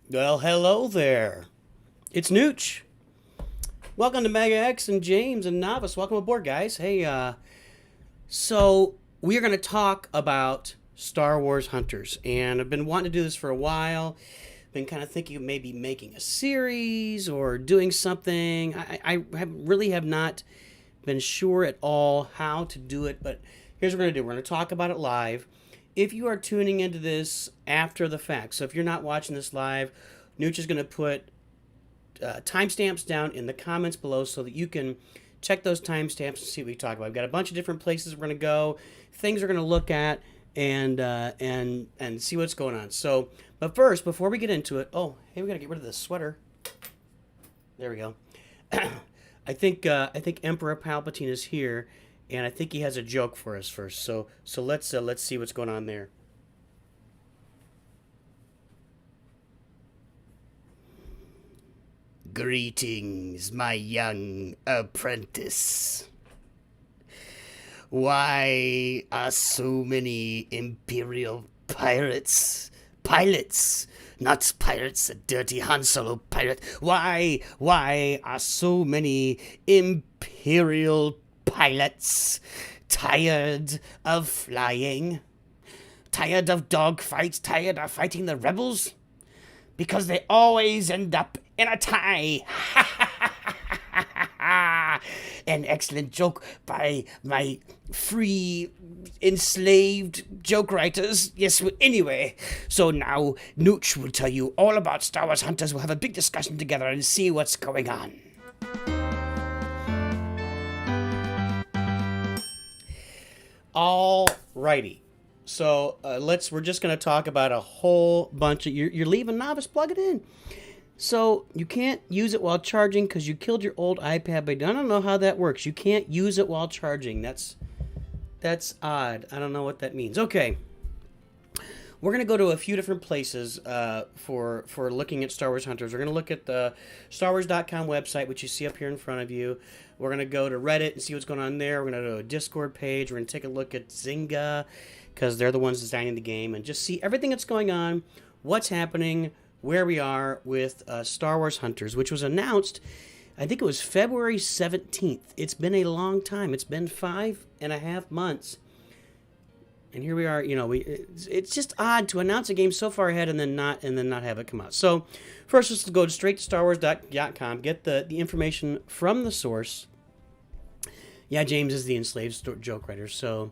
Well, hello there. It's Nooch. Welcome to Mega X and James and Novice. Welcome aboard, guys. Hey, so we are going to talk about Star Wars Hunters, and I've been wanting to do this for a while. Been kind of thinking of maybe making a series or doing something. I really have not been sure at all how to do it, but here's what we're going to do. We're going to talk about it live. If you are tuning into this after the fact, so if you're not watching this live, Nooch is going to put timestamps down in the comments below so that you can check those timestamps and see what we talk about. We've got a bunch of different places we're going to go, things we're going to look at, and see what's going on. So, but first, before we get into it, oh, hey, we got to get rid of this sweater. There we go. I think Emperor Palpatine is here, and I think he has a joke for us first. So let's see what's going on there. Greetings, my young apprentice. Why are so many Imperial pilots, not pirates, a dirty Han Solo pirate. Why are so many Imperial pilots tired of flying? Tired of dogfights? Tired of fighting the rebels? Because they always end up in a tie. An excellent joke by my free enslaved joke writers. Yes, well, anyway, so now Nooch will tell you all about Star Wars Hunters. We'll have a big discussion together and see what's going on. Alrighty. So we're just going to talk about a whole bunch of, you're leaving, Novice, plug it in. So you can't use it while charging because you killed your old iPad, but I don't know how that works. You can't use it while charging. That's odd. I don't know what that means. Okay. We're going to go to a few different places for looking at Star Wars Hunters. We're going to look at the StarWars.com website, which you see up here in front of you. We're going to go to Reddit and see what's going on there. We're going to go to a Discord page. We're going to take a look at Zynga because they're the ones designing the game and just see everything that's going on, what's happening, where we are with Star Wars Hunters, which was announced, I think it was February 17th. It's been a long time. It's been 5.5 months. And here we are, it's just odd to announce a game so far ahead and then not have it come out. So first, let's go straight to StarWars.com, get the information from the source. Yeah, James is the enslaved joke writer. So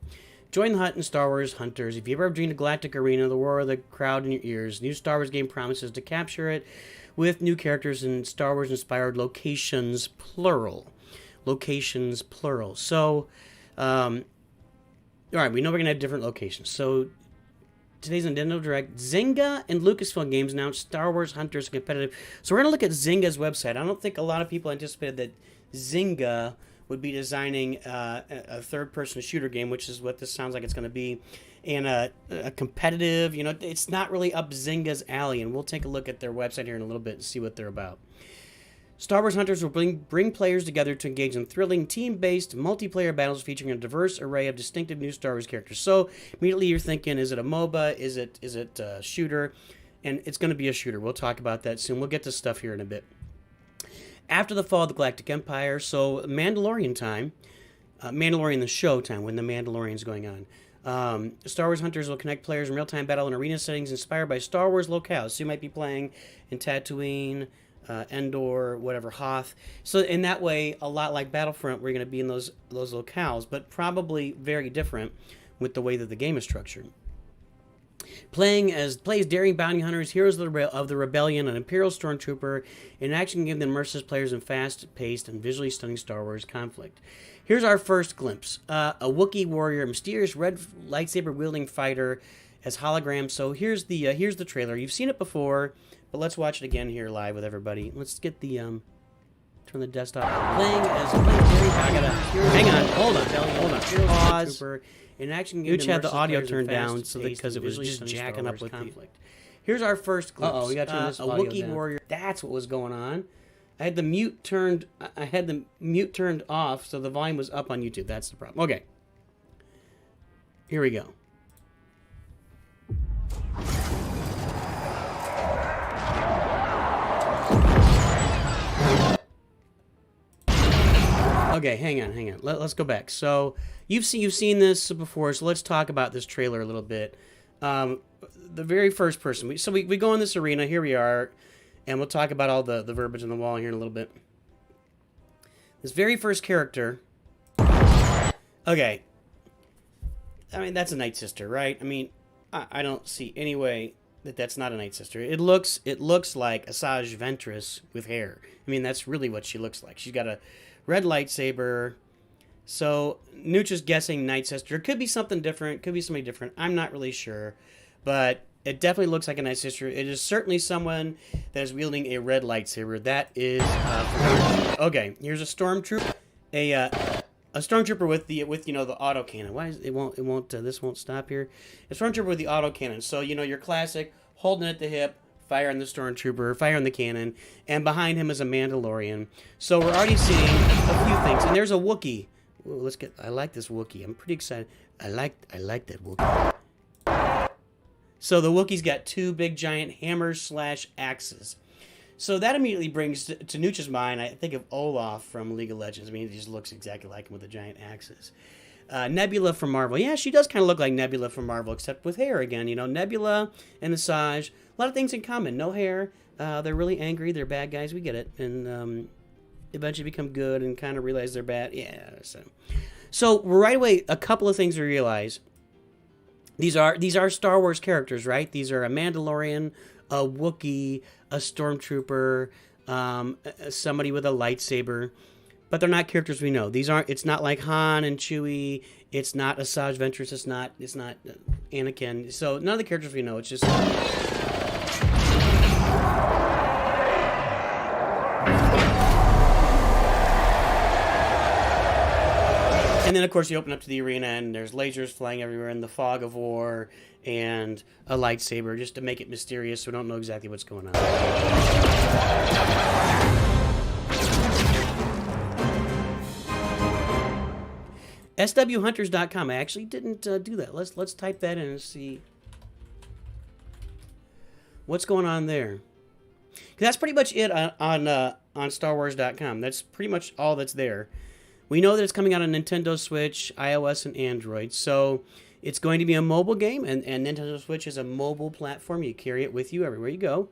join the hunt in Star Wars Hunters. If you ever dreamed a galactic arena, the roar of the crowd in your ears, new Star Wars game promises to capture it with new characters and Star Wars-inspired locations, plural. Locations, plural. So, all right, we know we're going to have different locations. So, today's Nintendo Direct, Zynga and Lucasfilm Games announced Star Wars Hunters Competitive. So, we're going to look at Zynga's website. I don't think a lot of people anticipated that Zynga would be designing a third-person shooter game, which is what this sounds like it's going to be, and a competitive, it's not really up Zynga's alley, and we'll take a look at their website here in a little bit and see what they're about. Star Wars Hunters will bring players together to engage in thrilling, team-based, multiplayer battles featuring a diverse array of distinctive new Star Wars characters. So, immediately you're thinking, is it a MOBA? Is it a shooter? And it's going to be a shooter. We'll talk about that soon. We'll get to stuff here in a bit. After the fall of the Galactic Empire, so Mandalorian time, Mandalorian the show time, when the Mandalorian's going on. Star Wars Hunters will connect players in real-time battle and arena settings inspired by Star Wars locales. So you might be playing in Tatooine, Endor, whatever, Hoth. So in that way, a lot like Battlefront, we're going to be in those locales, but probably very different with the way that the game is structured. Plays daring bounty hunters, heroes of the rebellion, an Imperial stormtrooper. In action, give them immerses players in fast-paced and visually stunning Star Wars conflict. Here's our first glimpse: a Wookiee warrior, a mysterious red lightsaber-wielding fighter as hologram. So here's the trailer. You've seen it before, but let's watch it again here live with everybody. Let's get the turn the desktop. Playing daring. Hang on, hold on. Pause. In action, Nooch had the audio turned down because it was just jacking up with conflict. Here's our first glimpse. Uh-oh, we got to turn this audio Wookiee down. Warrior. That's what was going on. I had the mute turned off, so the volume was up on YouTube. That's the problem. Okay. Here we go. Okay, hang on. Let's go back. So you've seen this before, so let's talk about this trailer a little bit. The very first person. We go in this arena. Here we are, and we'll talk about all the verbiage on the wall here in a little bit. This very first character. Okay. I mean, that's a Night Sister, right? I mean, I don't see any way that that's not a Night Sister. It looks like Asajj Ventress with hair. I mean, that's really what she looks like. She's got a red lightsaber. So Nooch is guessing Night Sister. It could be something different. Could be somebody different. I'm not really sure, but it definitely looks like a Night Sister. It is certainly someone that is wielding a red lightsaber. That is okay. Here's a stormtrooper. A stormtrooper with the autocannon. Why is this won't stop here? A stormtrooper with the autocannon. So your classic holding at the hip, fire on the stormtrooper, fire on the cannon, and behind him is a Mandalorian. So we're already seeing a few things. And there's a Wookiee. Ooh, I like this Wookiee. I'm pretty excited. I like that Wookiee. So the Wookiee's got two big giant hammers / axes. So that immediately brings to Nooch's mind, I think of Olaf from League of Legends. I mean, he just looks exactly like him with the giant axes. Nebula from Marvel. Yeah, she does kind of look like Nebula from Marvel, except with hair again. Nebula and Asajj, a lot of things in common. No hair. They're really angry. They're bad guys. We get it. And eventually become good and kind of realize they're bad. Yeah. So right away, a couple of things we realize. These are Star Wars characters, right? These are a Mandalorian, a Wookiee, a stormtrooper, somebody with a lightsaber, but they're not characters we know. It's not like Han and Chewie. It's not Asajj Ventress. It's not Anakin. So none of the characters we know. It's just. And then, of course, you open up to the arena, and there's lasers flying everywhere, and the fog of war, and a lightsaber, just to make it mysterious, so we don't know exactly what's going on. SWHunters.com. I actually didn't do that. Let's type that in and see what's going on there. 'Cause that's pretty much it on StarWars.com. That's pretty much all that's there. We know that it's coming out on Nintendo Switch, iOS, and Android. So it's going to be a mobile game, and Nintendo Switch is a mobile platform. You carry it with you everywhere you go.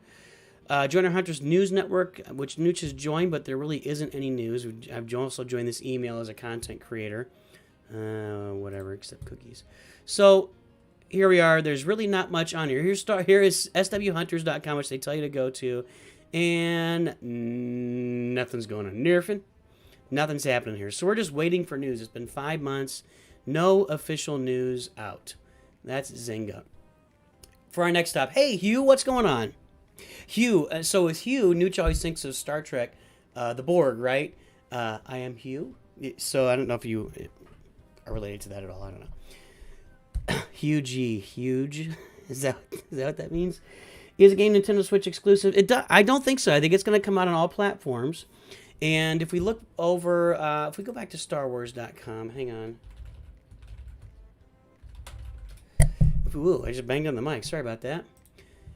Join our Hunters News Network, which Nooch has joined, but there really isn't any news. I've also joined this email as a content creator. Whatever, except cookies. So here we are. There's really not much on here. Here is SWHunters.com, which they tell you to go to, and nothing's going on. Nerfing. Nothing's happening here. So we're just waiting for news. It's been 5 months. No official news out. That's Zynga. For our next stop. Hey, Hugh, what's going on? Hugh. So with Hugh, Nooch always thinks of Star Trek, the Borg, right? I am Hugh. So I don't know if you are related to that at all. I don't know. Huge. Is that what that means? Is a game Nintendo Switch exclusive? I don't think so. I think it's going to come out on all platforms. And if we look over, if we go back to StarWars.com, hang on. I just banged on the mic. Sorry about that.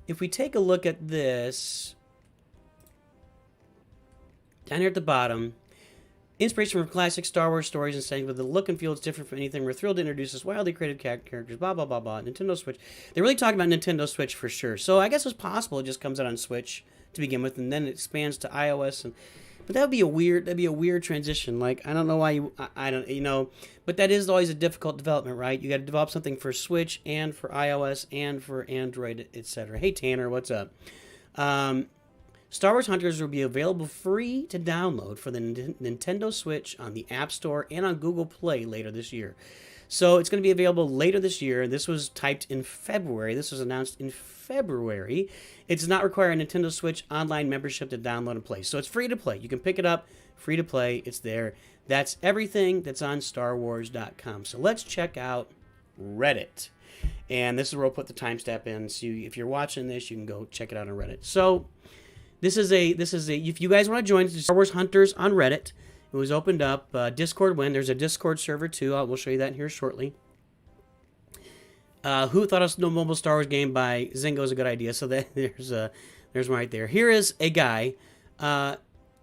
If we take a look at this, down here at the bottom, inspiration from classic Star Wars stories and settings, but the look and feel is different from anything. We're thrilled to introduce this wildly creative characters, blah, blah, blah, blah. Nintendo Switch. They're really talking about Nintendo Switch for sure. So I guess it's possible it just comes out on Switch to begin with, and then it expands to iOS and... But that'd be a weird transition. Like, I don't know why I don't, but that is always a difficult development, right? You got to develop something for Switch and for iOS and for Android, etc. Hey, Tanner, what's up? Star Wars Hunters will be available free to download for the Nintendo Switch on the App Store and on Google Play later this year. So it's going to be available later this year. This was typed in February. This was announced in February. It does not require a Nintendo Switch online membership to download and play. So it's free to play. You can pick it up, free to play. It's there. That's everything that's on StarWars.com. So let's check out Reddit. And this is where we'll put the timestamp in. So if you're watching this, you can go check it out on Reddit. So this is a if you guys want to join Star Wars Hunters on Reddit, it was opened up. Discord win. There's a Discord server too. We'll show you that here shortly. Who thought a mobile Star Wars game by Zynga was a good idea? So there's one right there. Here is a guy.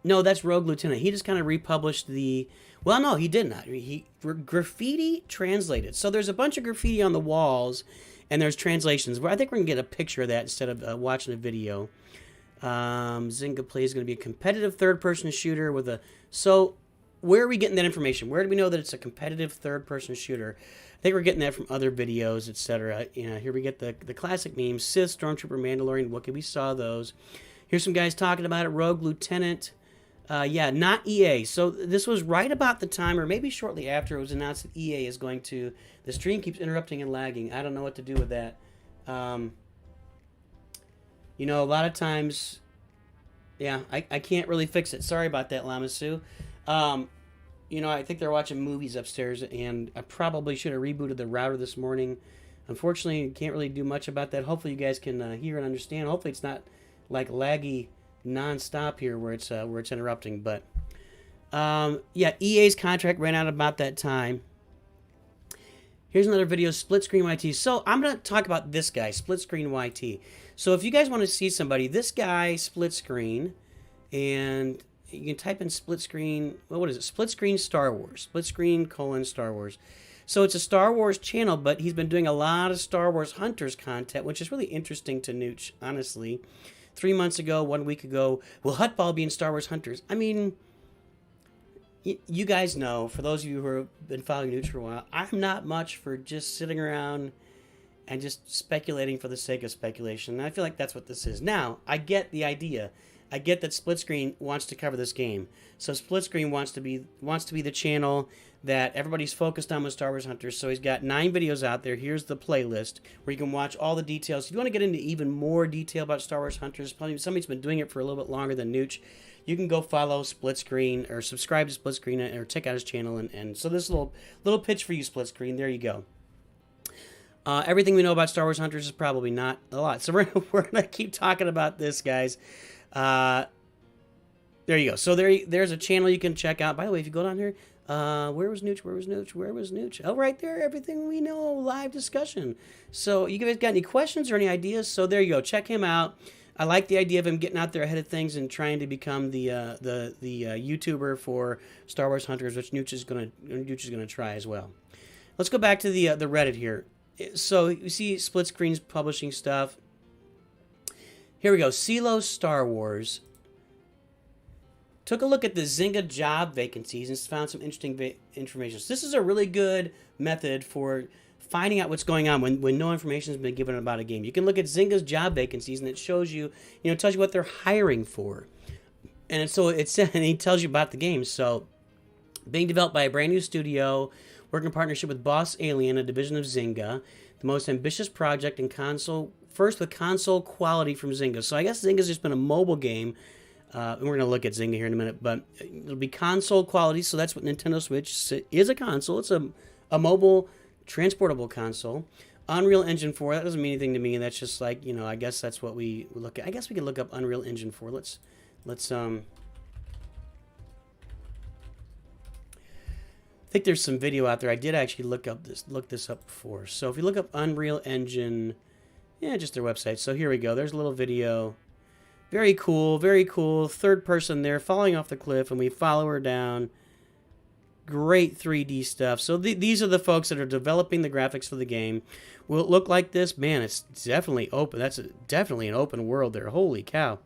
No, that's Rogue Lieutenant. He just kind of republished the. Well, no, he did not. He graffiti translated. So there's a bunch of graffiti on the walls, and there's translations. I think we're gonna get a picture of that instead of watching a video. Zynga Play is going to be a competitive third-person shooter with a. So, where are we getting that information? Where do we know that it's a competitive third-person shooter? I think we're getting that from other videos, etc. You know, here we get the classic memes: Sith, Stormtrooper, Mandalorian, Wookiee. We saw those. Here's some guys talking about it. Rogue Lieutenant. Yeah, not EA. So this was right about the time, or maybe shortly after, it was announced that EA is going to. The stream keeps interrupting and lagging. I don't know what to do with that. You know, a lot of times, yeah, I can't really fix it. Sorry about that, Lamasu. You know, I think they're watching movies upstairs, and I probably should have rebooted the router this morning. Unfortunately, can't really do much about that. Hopefully, you guys can hear and understand. Hopefully, it's not like laggy non-stop here where it's interrupting. But yeah, EA's contract ran out about that time. Here's another video, Split Screen YT. So I'm going to talk about this guy, Split Screen YT. So if you guys want to see somebody, this guy, Split Screen, and you can type in Split Screen, well, what is it? Split Screen Star Wars. Split Screen : Star Wars. So it's a Star Wars channel, but he's been doing a lot of Star Wars Hunters content, which is really interesting to Nooch, honestly. 3 months ago, 1 week ago, will Huttball be in Star Wars Hunters? I mean, you guys know, for those of you who have been following Nooch for a while, I'm not much for just sitting around and just speculating for the sake of speculation. And I feel like that's what this is. Now, I get the idea. I get that Split Screen wants to cover this game. So Split Screen wants to be the channel that everybody's focused on with Star Wars Hunters. So he's got 9 videos out there. Here's the playlist where you can watch all the details. If you want to get into even more detail about Star Wars Hunters, probably somebody's been doing it for a little bit longer than Nooch, you can go follow Split Screen or subscribe to Split Screen or check out his channel. And so this little pitch for you, Split Screen. There you go. Everything we know about Star Wars Hunters is probably not a lot. So we're going to keep talking about this, guys. There you go. So there's a channel you can check out. By the way, if you go down here, where was Nooch? Where was Nooch? Where was Nooch? Oh, right there. Everything we know. Live discussion. So you guys got any questions or any ideas? So there you go. Check him out. I like the idea of him getting out there ahead of things and trying to become the YouTuber for Star Wars Hunters, which Nooch is gonna try as well. Let's go back to the Reddit here. So you see Split Screen's publishing stuff. Here we go. CeeLo Star Wars took a look at the Zynga job vacancies and found some interesting information. So this is a really good method for finding out what's going on when no information has been given about a game. You can look at Zynga's job vacancies, and it shows you, tells you what they're hiring for. And so and he tells you about the game. So being developed by a brand new studio, working in partnership with Boss Alien, a division of Zynga, the most ambitious project in console, first with console quality from Zynga. So I guess Zynga's just been a mobile game. And we're going to look at Zynga here in a minute, but it'll be console quality. So that's what Nintendo Switch is, a console. It's a mobile transportable console. Unreal Engine 4, that doesn't mean anything to me. That's just like, I guess that's what we look at. I guess we can look up Unreal Engine 4. Let's I think there's some video out there. I did actually look this up before. So if you look up Unreal Engine, yeah, just their website. So here we go. There's a little video. Very cool, very cool. Third person there, falling off the cliff, and we follow her down. Great 3D stuff. So these are the folks that are developing the graphics for the game. Will it look like this? Man, it's definitely open. That's definitely an open world there. Holy cow.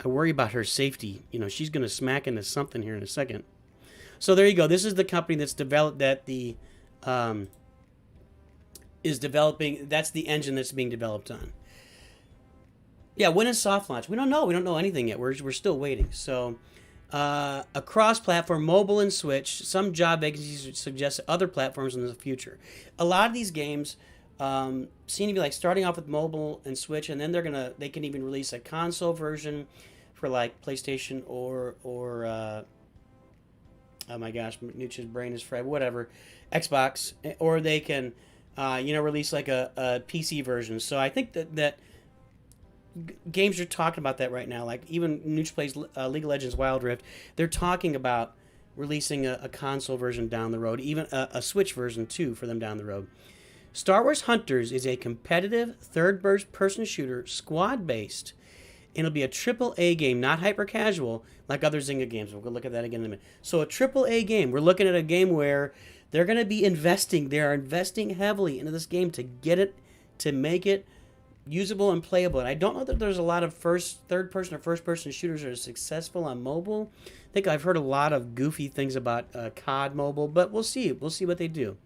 I worry about her safety. She's going to smack into something here in a second. So there you go. This is the company that's developed is developing. That's the engine that's being developed on. Yeah, when is soft launch? We don't know. We don't know anything yet. We're still waiting. So a cross-platform, mobile and Switch. Some job vacancies suggest other platforms in the future. A lot of these games seem to be like starting off with mobile and Switch, and then they can even release a console version for like PlayStation or oh my gosh, Nooch's brain is fried. Whatever, Xbox, or they can release like a PC version. So I think that games are talking about that right now. Like even Nooch plays League of Legends Wild Rift. They're talking about releasing a console version down the road, even a Switch version too for them down the road. Star Wars Hunters is a competitive third-person shooter, squad-based. it'll be a triple A game, not hyper casual like other Zynga games. We'll go look at that again in a minute. So a triple A game. We're looking at a game where they're going to be investing. They are investing heavily into this game to get it, to make it usable and playable. And I don't know that there's a lot of third person or first person shooters that are successful on mobile. I think I've heard a lot of goofy things about COD mobile, but we'll see. We'll see what they do.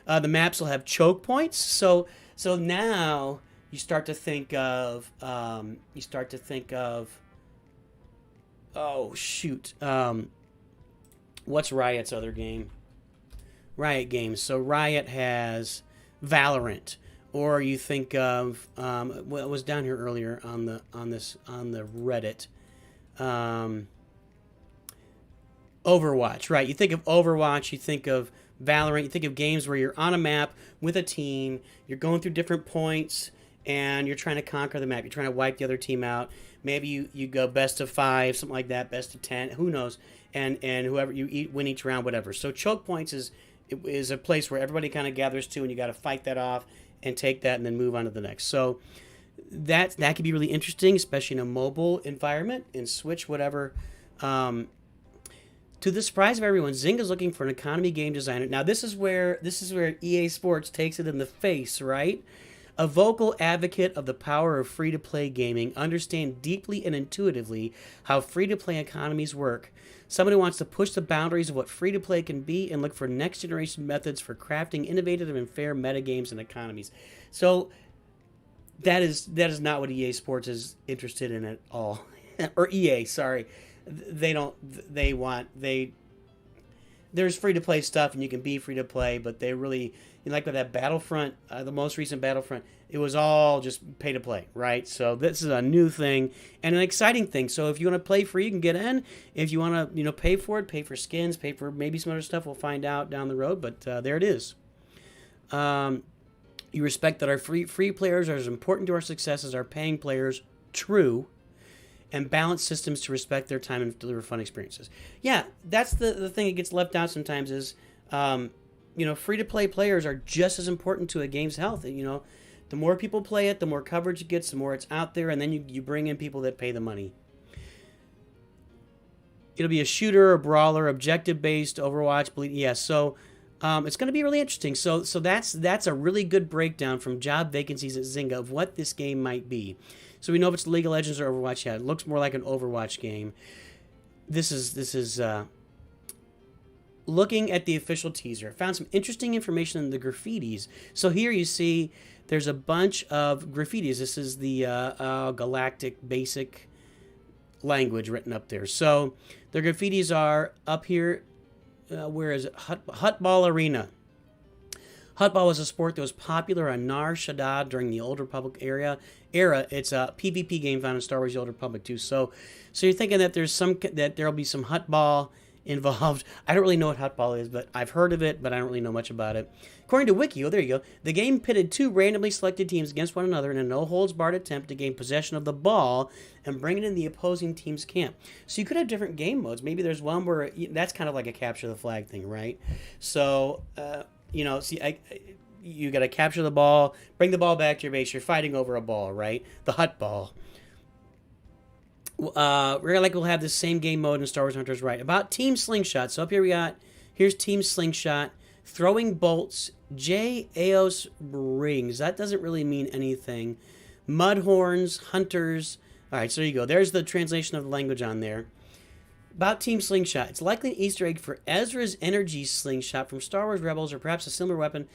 The maps will have choke points. So now you start to think of oh shoot, what's Riot's other game? Riot Games. So Riot has Valorant, or you think of what was down here earlier on the Reddit, Overwatch. Right? You think of Overwatch, you think of Valorant, you think of games where you're on a map with a team, you're going through different points, and you're trying to conquer the map. You're trying to wipe the other team out. Maybe you go best of 5, something like that, best of 10, who knows? And whoever win each round, whatever. So choke points is a place where everybody kind of gathers to, and you got to fight that off and take that and then move on to the next. So that could be really interesting, especially in a mobile environment, in Switch, whatever. To the surprise of everyone, Zynga's looking for an economy game designer. Now this is where EA Sports takes it in the face, right? A vocal advocate of the power of free-to-play gaming, understand deeply and intuitively how free-to-play economies work. Somebody who wants to push the boundaries of what free-to-play can be and look for next-generation methods for crafting innovative and fair metagames and economies. So that is not what EA Sports is interested in at all. Or EA, sorry. There's free-to-play stuff, and you can be free-to-play, but they really, like with that Battlefront, the most recent Battlefront, it was all just pay-to-play, right? So this is a new thing and an exciting thing. So if you want to play free, you can get in. If you want to, pay for it, pay for skins, pay for maybe some other stuff, we'll find out down the road, but there it is. You respect that our free players are as important to our success as our paying players. True. And balance systems to respect their time and deliver fun experiences. Yeah, that's the thing that gets left out sometimes is, free-to-play players are just as important to a game's health. The more people play it, the more coverage it gets, the more it's out there, and then you bring in people that pay the money. It'll be a shooter, a brawler, objective-based, Overwatch, so it's going to be really interesting. So that's a really good breakdown from job vacancies at Zynga of what this game might be. So we know if it's League of Legends or Overwatch. Yeah, it looks more like an Overwatch game. This is looking at the official teaser. I found some interesting information in the graffitis. So here you see there's a bunch of graffitis. This is the galactic basic language written up there. So the graffitis are up here. Where is it? Hutball Arena. Hutball was a sport that was popular on Nar Shaddaa during the Old Republic era. It's a PvP game found in Star Wars: The Old Republic too. So you're thinking that there'll be some Hutball involved. I don't really know what Hutball is, but I've heard of it, but I don't really know much about it. According to Wiki, there you go. The game pitted two randomly selected teams against one another in a no-holds-barred attempt to gain possession of the ball and bring it in the opposing team's camp. So you could have different game modes. Maybe there's one where that's kind of like a capture the flag thing, right? So you got to capture the ball, bring the ball back to your base. You're fighting over a ball, right? The Hutball. We'll have the same game mode in Star Wars Hunters, right? About Team Slingshot. So up here here's Team Slingshot, throwing bolts, J. Eos rings. That doesn't really mean anything. Mudhorns, hunters. All right, so there you go. There's the translation of the language on there. About Team Slingshot. It's likely an Easter egg for Ezra's Energy Slingshot from Star Wars Rebels, or perhaps a similar weapon.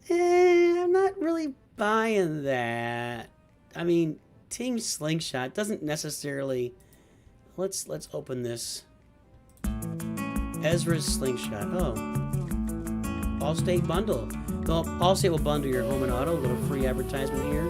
I'm not really buying that. I mean, Team Slingshot doesn't necessarily... Let's open this. Ezra's Slingshot. Oh. Allstate bundle. Well, Allstate will bundle your home and auto. A little free advertisement here.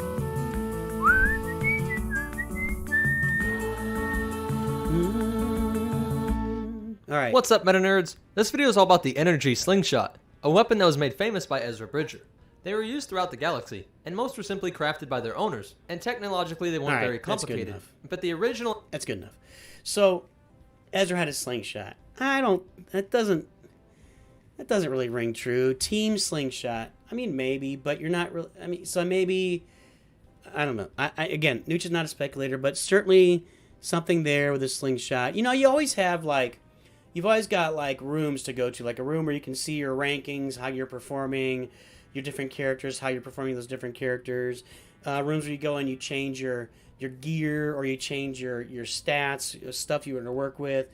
All right. What's up, Meta Nerds? This video is all about the Energy Slingshot, a weapon that was made famous by Ezra Bridger. They were used throughout the galaxy, and most were simply crafted by their owners, and technologically they weren't very complicated. But the original... That's good enough. So, Ezra had a slingshot. That doesn't really ring true. Team Slingshot. I mean, maybe, but you're not really... I mean, so maybe... I don't know. Again, Nooch is not a speculator, but certainly something there with a slingshot. You know, you always have like, you've always got like rooms to go to, like a room where you can see your rankings, how you're performing, your different characters, how you're performing those different characters. Rooms where you go and you change your gear, or you change your stats, stuff you want to work with.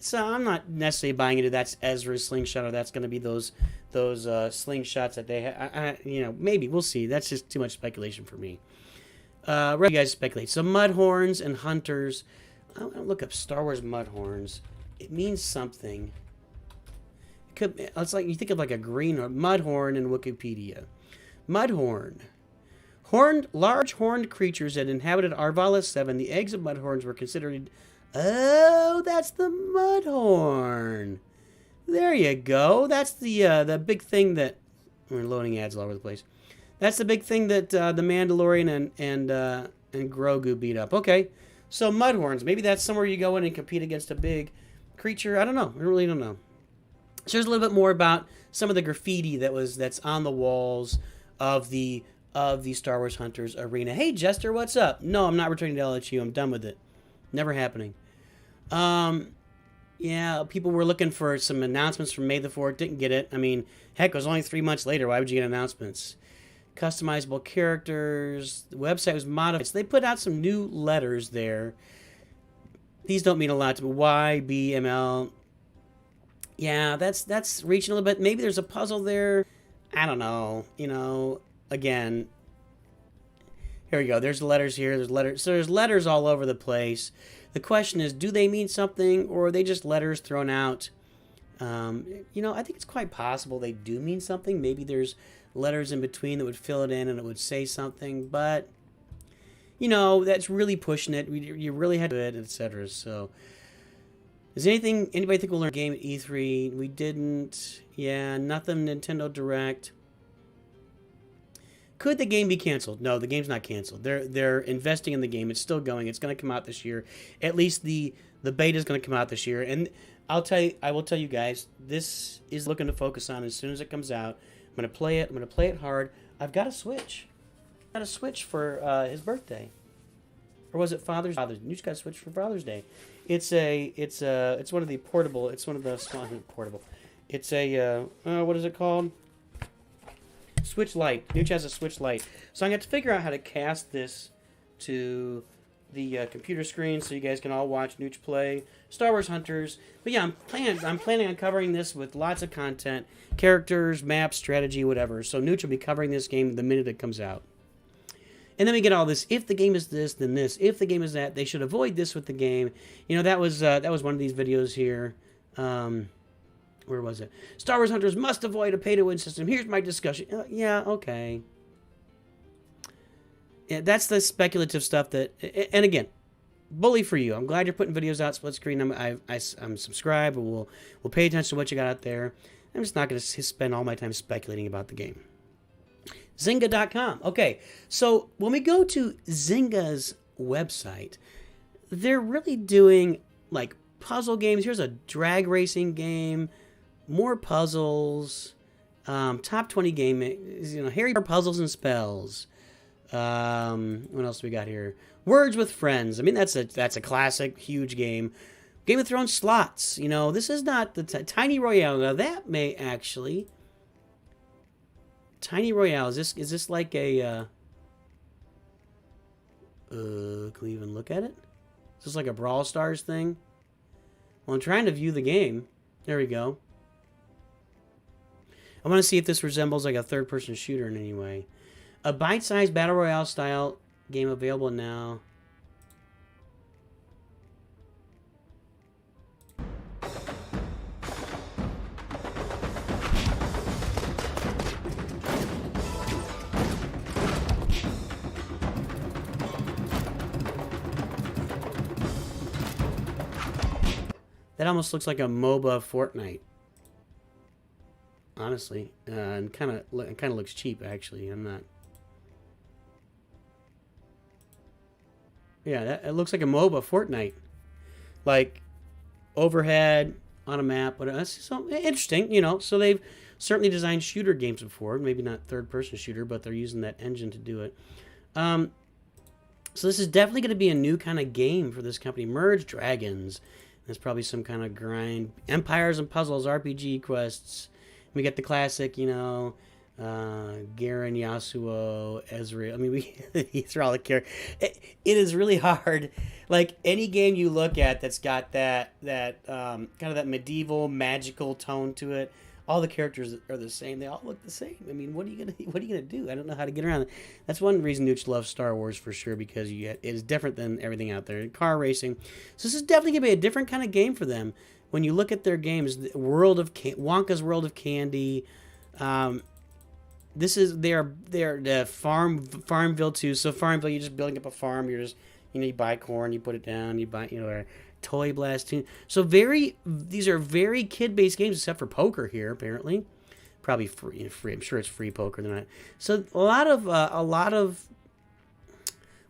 So I'm not necessarily buying into that's Ezra's slingshot, or that's going to be those slingshots that they have. You know, maybe we'll see. That's just too much speculation for me. You guys speculate. So Mudhorns and Hunters. I'm gonna look up Star Wars Mudhorns. It means something. It's like you think of like a green Mudhorn in Wikipedia. Mudhorn. Large horned creatures that inhabited Arvala 7. The eggs of Mudhorns were considered. Oh, that's the Mudhorn. There you go. That's the big thing that we're loading ads all over the place. That's the big thing that the Mandalorian and Grogu beat up. Okay, so Mudhorns. Maybe that's somewhere you go in and compete against a big creature. I don't know. I really don't know. So there's a little bit more about some of the graffiti that's on the walls of the Star Wars Hunters arena. Hey Jester, what's up? No, I'm not returning to LHU. I'm done with it. Never happening. Yeah, people were looking for some announcements from May the 4th. Didn't get it. I mean, heck, it was only 3 months later. Why would you get announcements? Customizable characters. The website was modified. So they put out some new letters there. These don't mean a lot to me. Y, B, M, L. Yeah, that's reaching a little bit. Maybe there's a puzzle there. I don't know. You know, again, here we go. There's letters here. There's letters. So there's letters all over the place. The question is, do they mean something, or are they just letters thrown out? You know, I think it's quite possible they do mean something. Maybe there's letters in between that would fill it in and it would say something. But, you know, that's really pushing it. You really had to do it, etc. So, is anybody think we'll learn a game at E3? We didn't. Yeah, nothing Nintendo Direct. Could the game be canceled? No, the game's not canceled. They're investing in the game. It's still going. It's going to come out this year. At least the beta is going to come out this year. And I will tell you guys, this is looking to focus on as soon as it comes out. I'm going to play it. I'm going to play it hard. I've got a Switch. I got a Switch for his birthday. Or was it Father's Day? You just got a Switch for Father's Day. It's one of the portable. It's one of the small portable. It's a what is it called? Switch Lite. Nooch has a Switch Lite. So I'm going to have to figure out how to cast this to the computer screen so you guys can all watch Nooch play Star Wars Hunters. But yeah, I'm planning on covering this with lots of content, characters, maps, strategy, whatever. So Nooch will be covering this game the minute it comes out. And then we get all this, if the game is this, then this. If the game is that, they should avoid this with the game. You know, that was one of these videos here. Where was it? Star Wars Hunters must avoid a pay-to-win system. Here's my discussion. Yeah, okay. Yeah, that's the speculative stuff that... And again, bully for you. I'm glad you're putting videos out split screen. I'm subscribed. We'll pay attention to what you got out there. I'm just not going to spend all my time speculating about the game. Zynga.com. Okay, so when we go to Zynga's website, they're really doing like puzzle games. Here's a drag racing game. More puzzles, top 20 game, you know, Harry Potter puzzles and spells. What else do we got here? Words with Friends. I mean, that's a classic, huge game. Game of Thrones slots. You know, this is not the Tiny Royale. Now that may actually. Tiny Royale. Is this like a? Can we even look at it? Is this like a Brawl Stars thing? Well, I'm trying to view the game. There we go. I want to see if this resembles like a third-person shooter in any way. A bite-sized battle royale style game available now. That almost looks like a MOBA Fortnite. Honestly, and kind of looks cheap. Actually, I'm not. Yeah, it looks like a MOBA Fortnite, like overhead on a map. But that's something interesting, you know. So they've certainly designed shooter games before, maybe not third-person shooter, but they're using that engine to do it. So this is definitely going to be a new kind of game for this company. Merge Dragons. There's probably some kind of grind. Empires and Puzzles, RPG quests. We get the classic, you know, Garen, Yasuo, Ezreal. I mean, these are all the characters. It is really hard. Like, any game you look at that's got that kind of that medieval, magical tone to it, all the characters are the same. They all look the same. I mean, what are you gonna do? I don't know how to get around it. That's one reason Nooch loves Star Wars for sure, because it is different than everything out there. Car racing. So this is definitely gonna be a different kind of game for them. When you look at their games, Wonka's World of Candy. This is they're the Farmville too. So Farmville, you're just building up a farm. You're just, you know, you buy corn, you put it down, you buy, you know, or Toy Blast too. So these are very kid-based games, except for poker here apparently. Probably free, you know, free. I'm sure it's free poker. They're not. So a lot of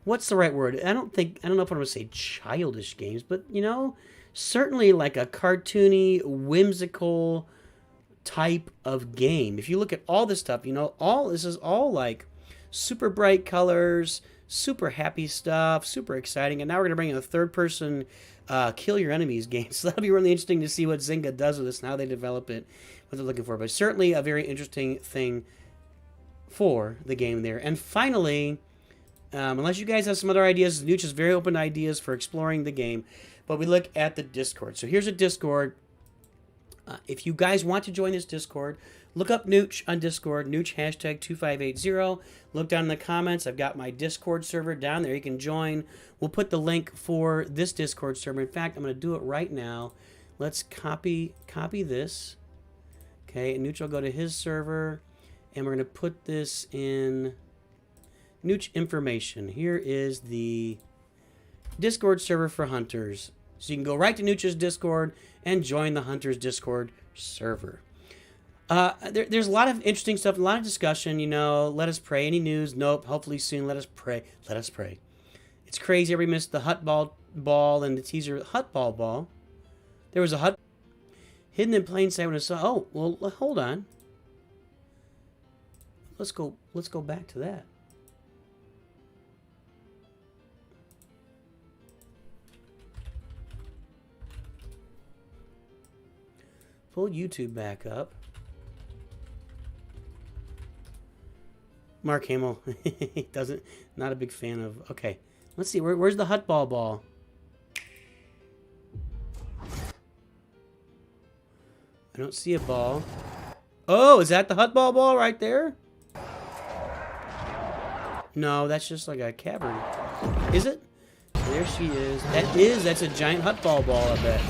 what's the right word? I don't know if I'm going to say childish games, but you know, certainly like a cartoony, whimsical type of game. If you look at all this stuff, you know, this is all like super bright colors, super happy stuff, super exciting. And now we're going to bring in a third-person kill your enemies game. So that'll be really interesting to see what Zynga does with this and how they develop it, what they're looking for. But certainly a very interesting thing for the game there. And finally, unless you guys have some other ideas, Nooch is very open to ideas for exploring the game. But we look at the Discord. So here's a Discord. If you guys want to join this Discord, look up Nooch on Discord, Nooch hashtag 2580. Look down in the comments. I've got my Discord server down there. You can join. We'll put the link for this Discord server. In fact, I'm going to do it right now. Let's copy this. Okay, and Nooch will go to his server, and we're going to put this in Nooch information. Here is the Discord server for Hunters. So you can go right to Nooch's Discord and join the Hunters Discord server. There's a lot of interesting stuff, a lot of discussion, you know. Let us pray. Any news? Nope. Hopefully soon. Let us pray. Let us pray. It's crazy. Everybody missed the Hut ball and the teaser. Hut ball. There was a hut hidden in plain sight when I saw. Oh, well, hold on. Let's go back to that. Pull YouTube back up. Mark Hamill. He not a big fan of. Okay, let's see. Where's the Hut ball? I don't see a ball. Oh, is that the Hut ball right there? No, that's just like a cavern. Is it? There she is. That's a giant Hut ball, I bet.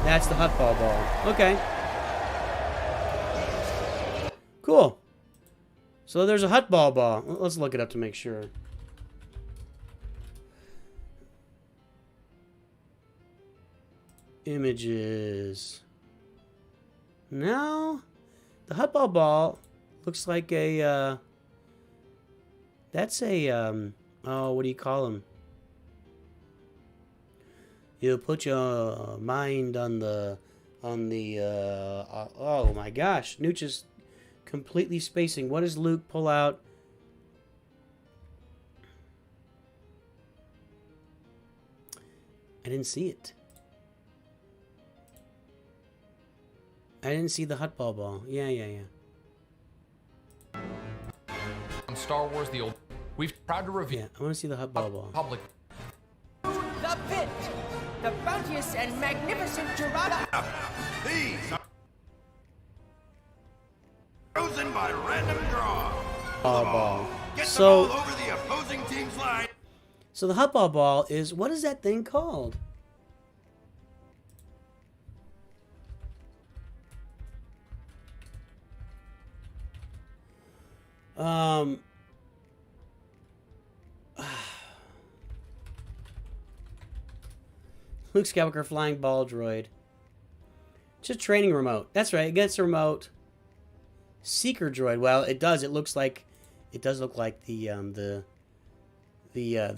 That's the Hut ball. Okay. Cool. So there's a Hut ball. Let's look it up to make sure. Images. No. The Hut ball looks like a, that's a, oh, what do you call them? You put your mind on the, oh my gosh. Nooch is completely spacing. What does Luke pull out? I didn't see it. I didn't see the Hut ball. Yeah. On Star Wars, the old, we've proud to reveal. Yeah, I want to see the Hut ball. Public. The pit, the bounteous and magnificent Gerada. These are chosen by random draw. Ball. Get So, the ball over the opposing team's line. so the Hut ball is, what is that thing called? Luke Skywalker flying ball droid. Just training remote. That's right. It gets a remote. Seeker droid. Well, it does. It does look like the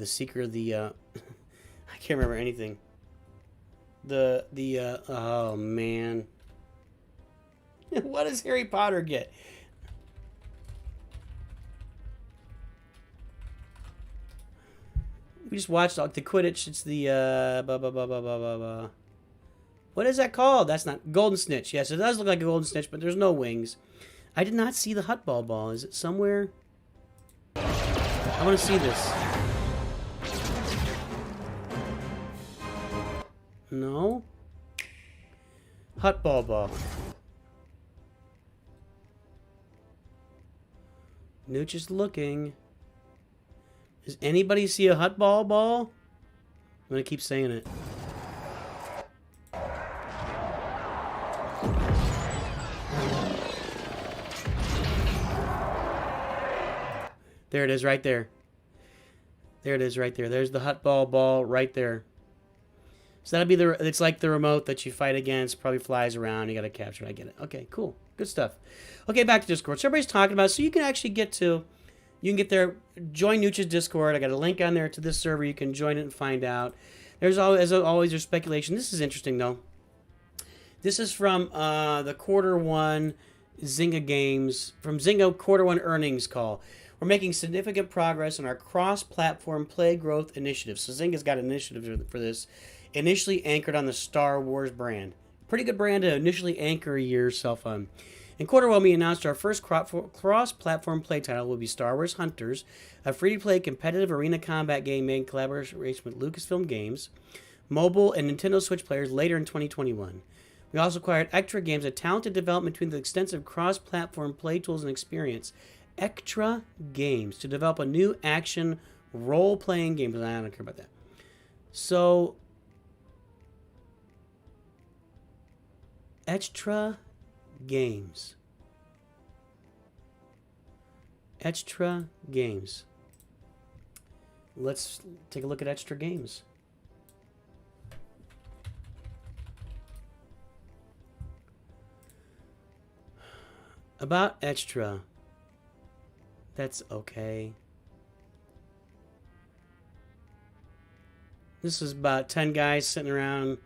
seeker. I can't remember anything. Oh man. What does Harry Potter get? We just watched the Quidditch. It's the what is that called? That's not golden snitch. Yes, it does look like a golden snitch, but there's no wings. I did not see the Hutball ball. Is it somewhere? I want to see this. No. Hutball ball. Nooch is looking. Does anybody see a Hutball ball? I'm gonna keep saying it. There it is, right there. There it is, right there. There's the Hutball ball right there. So that'll be the. It's like the remote that you fight against. Probably flies around. You gotta capture it. I get it. Okay, cool, good stuff. Okay, back to Discord. So everybody's talking about. So you can actually get to. You can get there. Join Nooch's Discord. I got a link on there to this server. You can join it and find out. There's always, as always, there's speculation. This is interesting though. This is from the Q1 Zynga Games from Zynga Q1 earnings call. We're making significant progress on our cross-platform play growth initiative. So Zynga's got an initiative for this, initially anchored on the Star Wars brand. Pretty good brand to initially anchor yourself on. In Q1, we announced our first cross-platform play title will be Star Wars Hunters, a free-to-play competitive arena combat game made in collaboration with Lucasfilm Games, mobile, and Nintendo Switch players later in 2021. We also acquired Extra Games, a talented development between the extensive cross-platform play tools and experience. Extra Games to develop a new action role-playing game. But I don't care about that. So, Extra Games. Extra Games. Let's take a look at Extra Games. About Extra. That's okay. This is about 10 guys sitting around